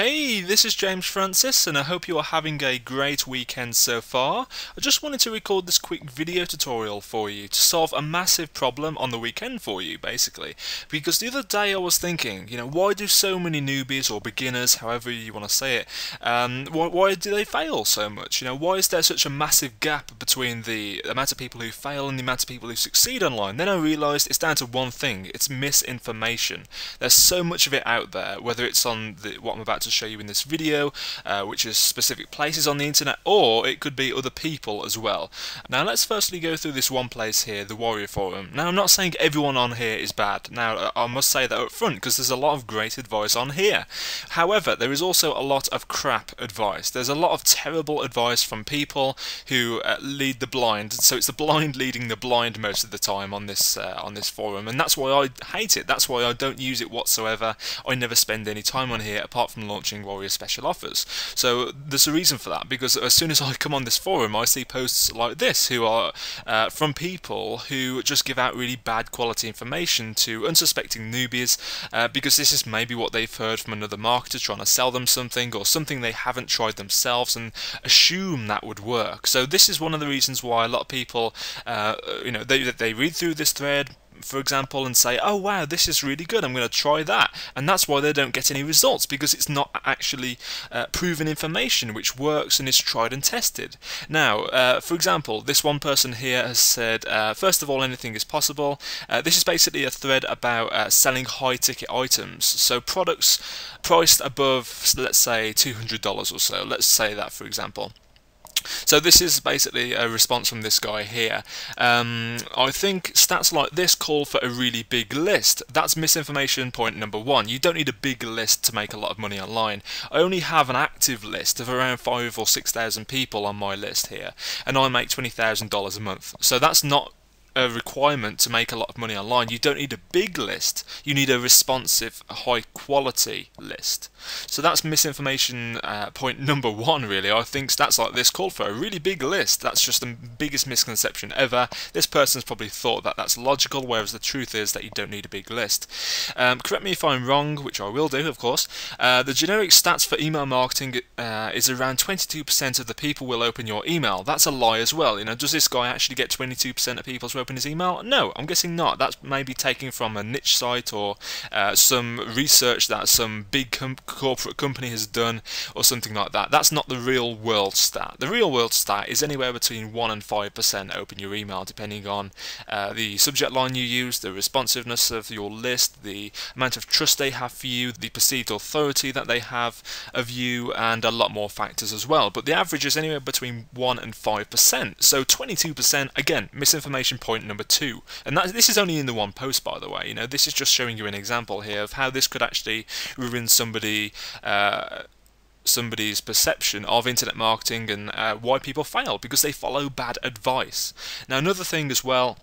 Hey, this is James Francis, and I hope you are having a great weekend so far. I just wanted to record this quick video tutorial for you to solve a massive problem on the weekend for you, basically. Because the other day I was thinking, why do so many newbies or beginners, however you want to say it, why do they fail so much? Why is there such a massive gap between the amount of people who fail and the amount of people who succeed online? Then I realised it's down to one thing: it's misinformation. There's so much of it out there, whether it's on what I'm about to show you in this video, which is specific places on the internet, or it could be other people as well. Now let's firstly go through this one place here, the Warrior Forum. Now I'm not saying everyone on here is bad. Now I must say that up front, because there's a lot of great advice on here. However, there is also a lot of crap advice. There's a lot of terrible advice from people who lead the blind. So it's the blind leading the blind most of the time on this forum, and that's why I hate it. That's why I don't use it whatsoever. I never spend any time on here apart from launching Warrior special offers. So there's a reason for that, because as soon as I come on this forum I see posts like this who are from people who just give out really bad quality information to unsuspecting newbies, because this is maybe what they've heard from another marketer trying to sell them something, or something they haven't tried themselves and assume that would work. So this is one of the reasons why a lot of people they read through this thread, for example, and say, oh wow, this is really good, I'm going to try that, and that's why they don't get any results, because it's not actually proven information which works and is tried and tested. Now for example, this one person here has said, first of all, anything is possible. This is basically a thread about selling high ticket items, so products priced above, let's say, $200 or so, let's say that, for example. So this is basically a response from this guy here. I think stats like this call for a really big list. That's misinformation point number one. You don't need a big list to make a lot of money online. I only have an active list of around 5,000 or 6,000 people on my list here, and I make $20,000 a month. So that's not a requirement to make a lot of money online. You don't need a big list, you need a responsive, high quality list. So that's misinformation point number one, really. I think stats like this call for a really big list. That's just the biggest misconception ever. This person's probably thought that that's logical, whereas the truth is that you don't need a big list. Correct me if I'm wrong, which I will do, of course. The generic stats for email marketing is around 22% of the people will open your email. That's a lie as well. Does this guy actually get 22% of people to open his email? No, I'm guessing not. That's maybe taken from a niche site, or some research that some big corporate company has done, or something like that. That's not the real world stat. The real world stat is anywhere between 1 and 5% open your email, depending on the subject line you use, the responsiveness of your list, the amount of trust they have for you, the perceived authority that they have of you, and a lot more factors as well. But the average is anywhere between 1 and 5%. So 22%, again, misinformation point number two. And this is only in the one post, by the way. This is just showing you an example here of how this could actually ruin somebody's perception of internet marketing, and why people fail, because they follow bad advice. Now another thing as well,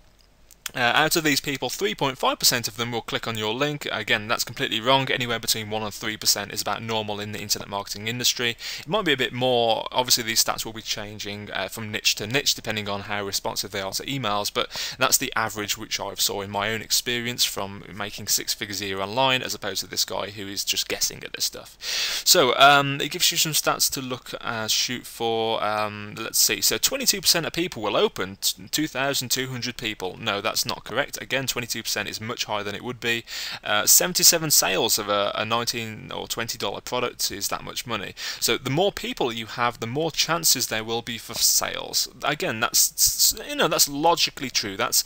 out of these people, 3.5% of them will click on your link. Again, that's completely wrong. Anywhere between 1 and 3% is about normal in the internet marketing industry. It might be a bit more. Obviously, these stats will be changing from niche to niche depending on how responsive they are to emails, but that's the average which I've saw in my own experience from making 6 figures a year online, as opposed to this guy who is just guessing at this stuff. So it gives you some stats to shoot for. Let's see. So 22% of people will open. 2,200 people. No, that's not correct. Again, 22% is much higher than it would be. 77 sales of a $19 or $20 product is that much money. So the more people you have, the more chances there will be for sales. Again, that's that's logically true. That's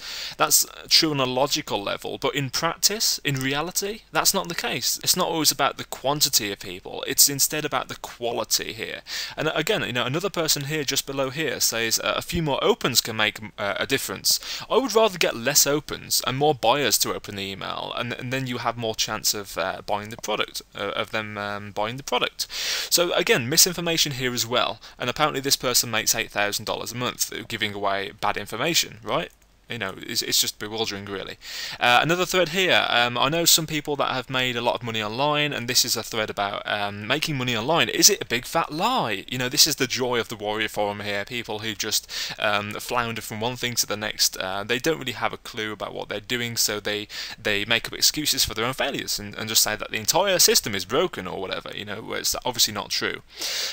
true on a logical level, but in practice, in reality, that's not the case. It's not always about the quantity of people. It's instead about the quality here. And again, another person here just below here says a few more opens can make a difference. I would rather get less opens and more buyers to open the email, and then you have more chance of buying the product, buying the product. So again, misinformation here as well, and apparently this person makes $8,000 a month giving away bad information, right? It's just bewildering, really. Another thread here. I know some people that have made a lot of money online, and this is a thread about making money online. Is it a big fat lie? This is the joy of the Warrior Forum here. People who just flounder from one thing to the next. They don't really have a clue about what they're doing, so they make up excuses for their own failures and just say that the entire system is broken or whatever. Where it's obviously not true.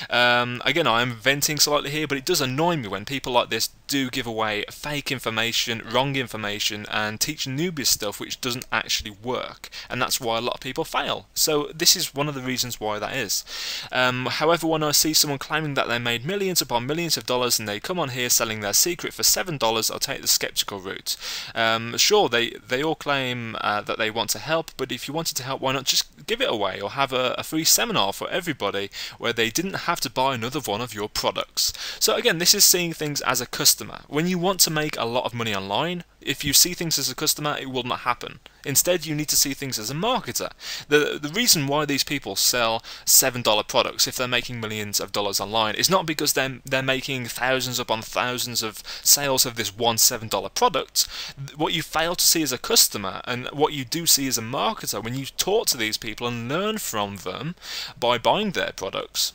Again, I am venting slightly here, but it does annoy me when people like this do give away fake information, wrong information, and teach newbies stuff which doesn't actually work, and that's why a lot of people fail. So this is one of the reasons why that is. However, when I see someone claiming that they made millions upon millions of dollars and they come on here selling their secret for $7, I'll take the skeptical route. Sure, they all claim that they want to help, but if you wanted to help, why not just give it away or have a free seminar for everybody where they didn't have to buy another one of your products? So again, this is seeing things as a customer. When you want to make a lot of money online, if you see things as a customer, it will not happen. Instead, you need to see things as a marketer. The reason why these people sell $7 products if they're making millions of dollars online is not because they're making thousands upon thousands of sales of this one $7 product. What you fail to see as a customer, and what you do see as a marketer, when you talk to these people and learn from them by buying their products,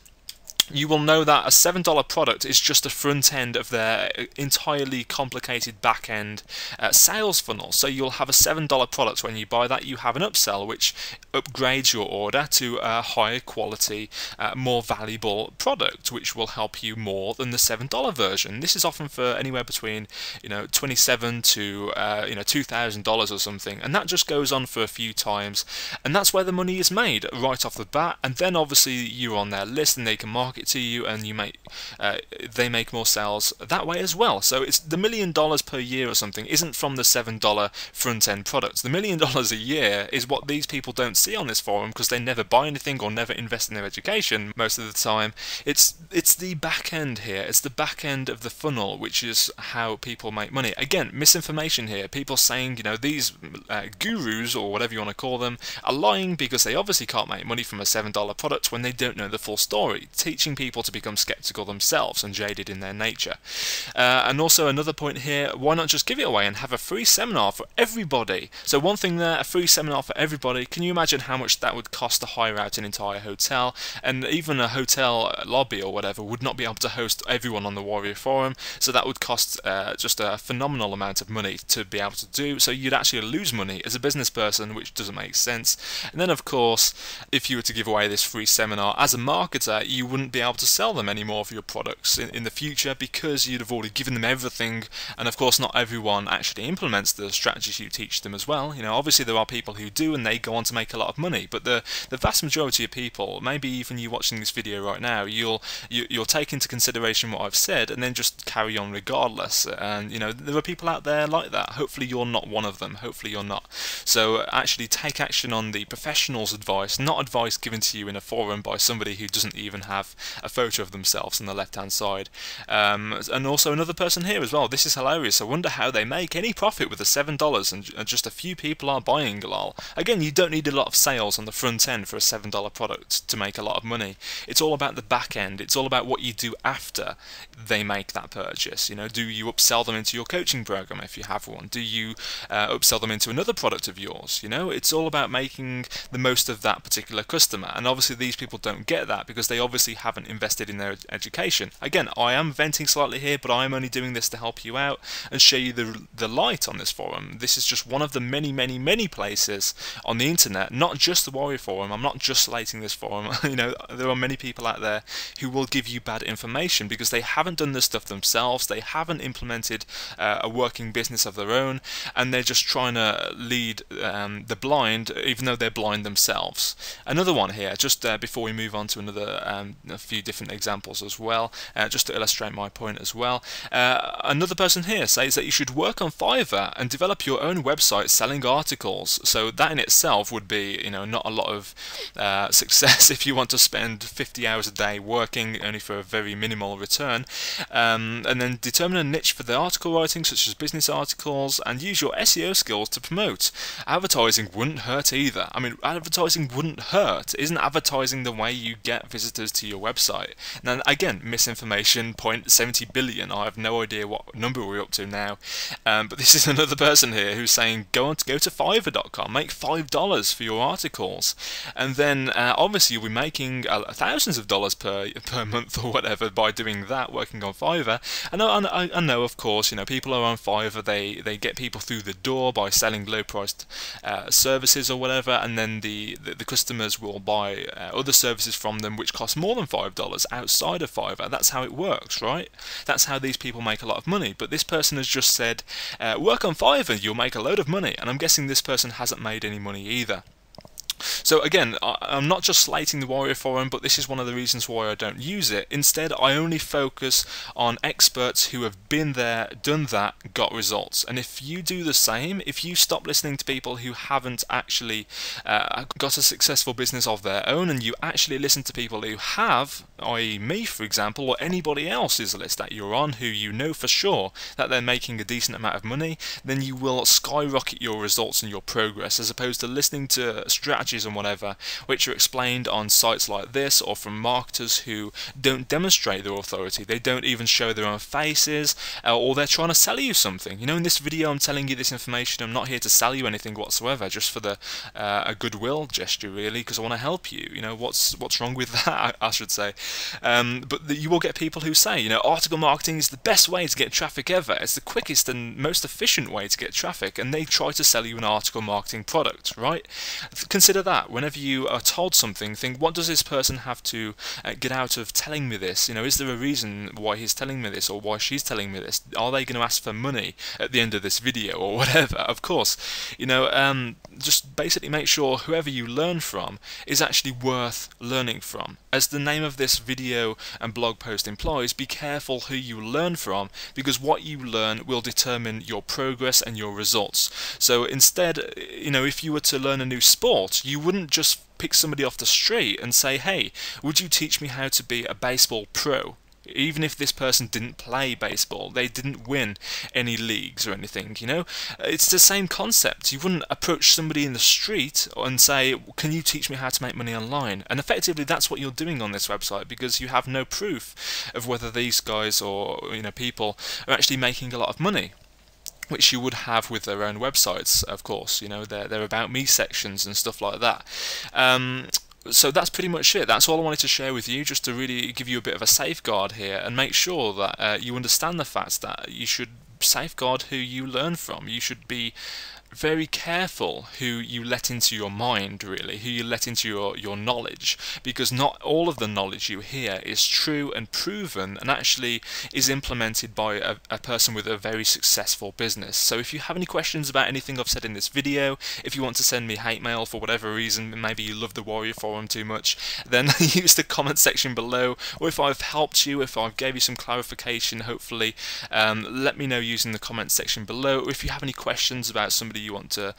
you will know that a $7 product is just a front end of their entirely complicated back end sales funnel. So you'll have a $7 product. When you buy that, you have an upsell which upgrades your order to a higher quality, more valuable product, which will help you more than the $7 version. This is often for anywhere between $27 to $2,000 or something, and that just goes on for a few times, and that's where the money is made right off the bat. And then obviously you're on their list and they can market it to you, and they make more sales that way as well. So it's the $1 million per year or something isn't from the $7 front end products. The $1 million a year is what these people don't see on this forum because they never buy anything or never invest in their education most of the time. It's the back end here. It's the back end of the funnel, which is how people make money. Again, misinformation here. People saying these gurus or whatever you want to call them are lying because they obviously can't make money from a $7 product when they don't know the full story. Teaching people to become skeptical themselves and jaded in their nature. And also another point here, why not just give it away and have a free seminar for everybody? So one thing there, a free seminar for everybody. Can you imagine how much that would cost to hire out an entire hotel? And even a hotel lobby or whatever would not be able to host everyone on the Warrior Forum, so that would cost just a phenomenal amount of money to be able to do. So you'd actually lose money as a business person, which doesn't make sense. And then of course, if you were to give away this free seminar as a marketer, you wouldn't be able to sell them any more of your products in the future because you'd have already given them everything. And of course, not everyone actually implements the strategies you teach them as well. Obviously there are people who do, and they go on to make a lot of money, but the vast majority of people, maybe even you watching this video right now, you'll take into consideration what I've said and then just carry on regardless. And there are people out there like that. Hopefully you're not one of them. Hopefully you're not. So actually take action on the professional's advice, not advice given to you in a forum by somebody who doesn't even have a photo of themselves on the left hand side. And also another person here as well. This is hilarious. I wonder how they make any profit with the $7 and just a few people are buying, lol. Again, you don't need a lot of sales on the front end for a $7 product to make a lot of money. It's all about the back end. It's all about what you do after they make that purchase. Do you upsell them into your coaching program if you have one? Do you upsell them into another product of yours? It's all about making the most of that particular customer. And obviously these people don't get that because they obviously haven't invested in their education. Again, I am venting slightly here, but I am only doing this to help you out and show you the light on this forum. This is just one of the many places on the internet, not just the Warrior Forum. I'm not just slating this forum. There are many people out there who will give you bad information because they haven't done this stuff themselves. They haven't implemented a working business of their own, and they're just trying to lead the blind, even though they're blind themselves. Another one here, just before we move on to another a few different examples as well, just to illustrate my point as well. Another person here says that you should work on Fiverr and develop your own website selling articles. So that in itself would be, not a lot of success if you want to spend 50 hours a day working only for a very minimal return. And then determine a niche for the article writing, such as business articles, and use your SEO skills to promote. Advertising wouldn't hurt either. I mean, advertising wouldn't hurt. Isn't advertising the way you get visitors to your website. Now again, misinformation, 0.70 billion, I have no idea what number we're up to now, but this is another person here who's saying go to Fiverr.com, make $5 for your articles, and then obviously you'll be making thousands of dollars per month or whatever by doing that, working on Fiverr. I know, of course, people are on Fiverr, they get people through the door by selling low-priced services or whatever, and then the customers will buy other services from them which cost more than $5 outside of Fiverr. That's how it works, right? That's how these people make a lot of money. But this person has just said, work on Fiverr, you'll make a load of money, and I'm guessing this person hasn't made any money either. So again, I'm not just slating the Warrior Forum, but this is one of the reasons why I don't use it. Instead, I only focus on experts who have been there, done that, got results. And if you do the same, if you stop listening to people who haven't actually got a successful business of their own, and you actually listen to people who have, i.e. me, for example, or anybody else's list that you're on who you know for sure that they're making a decent amount of money, then you will skyrocket your results and your progress, as opposed to listening to strategies and whatever which are explained on sites like this, or from marketers who don't demonstrate their authority. They don't even show their own faces, or they're trying to sell you something. In this video I'm telling you this information. I'm not here to sell you anything whatsoever, just for the a goodwill gesture, really, because I want to help you. What's wrong with that, I should say. But you will get people who say, article marketing is the best way to get traffic ever. It's the quickest and most efficient way to get traffic, and they try to sell you an article marketing product, right? Consider that. Whenever you are told something, think, what does this person have to get out of telling me this? Is there a reason why he's telling me this, or why she's telling me this? Are they going to ask for money at the end of this video, or whatever? Of course, just basically make sure whoever you learn from is actually worth learning from. As the name of this video and blog post implies, be careful who you learn from, because what you learn will determine your progress and your results. So instead, if you were to learn a new sport, you wouldn't just pick somebody off the street and say, hey, would you teach me how to be a baseball pro? Even if this person didn't play baseball, they didn't win any leagues or anything, It's the same concept. You wouldn't approach somebody in the street and say, can you teach me how to make money online? And effectively that's what you're doing on this website, because you have no proof of whether these guys or people are actually making a lot of money, which you would have with their own websites, of course. Their About Me sections and stuff like that. So that's pretty much it. That's all I wanted to share with you, just to really give you a bit of a safeguard here and make sure that you understand the fact that you should safeguard who you learn from. You should be very careful who you let into your mind, really, who you let into your knowledge, because not all of the knowledge you hear is true and proven and actually is implemented by a person with a very successful business. So if you have any questions about anything I've said in this video, if you want to send me hate mail for whatever reason, maybe you love the Warrior Forum too much, then use the comment section below, or if I've helped you, if I've gave you some clarification, hopefully, let me know using the comment section below. Or if you have any questions about somebody you want to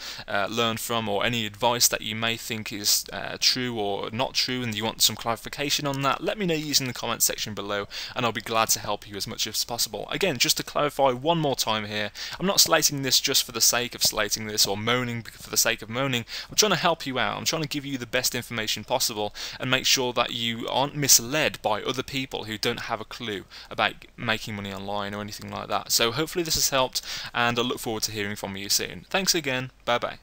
learn from, or any advice that you may think is true or not true and you want some clarification on that, let me know using the comment section below, and I'll be glad to help you as much as possible. Again, just to clarify one more time here, I'm not slating this just for the sake of slating this, or moaning for the sake of moaning. I'm trying to help you out. I'm trying to give you the best information possible and make sure that you aren't misled by other people who don't have a clue about making money online or anything like that. So hopefully this has helped, and I look forward to hearing from you soon. Thanks again. Bye bye.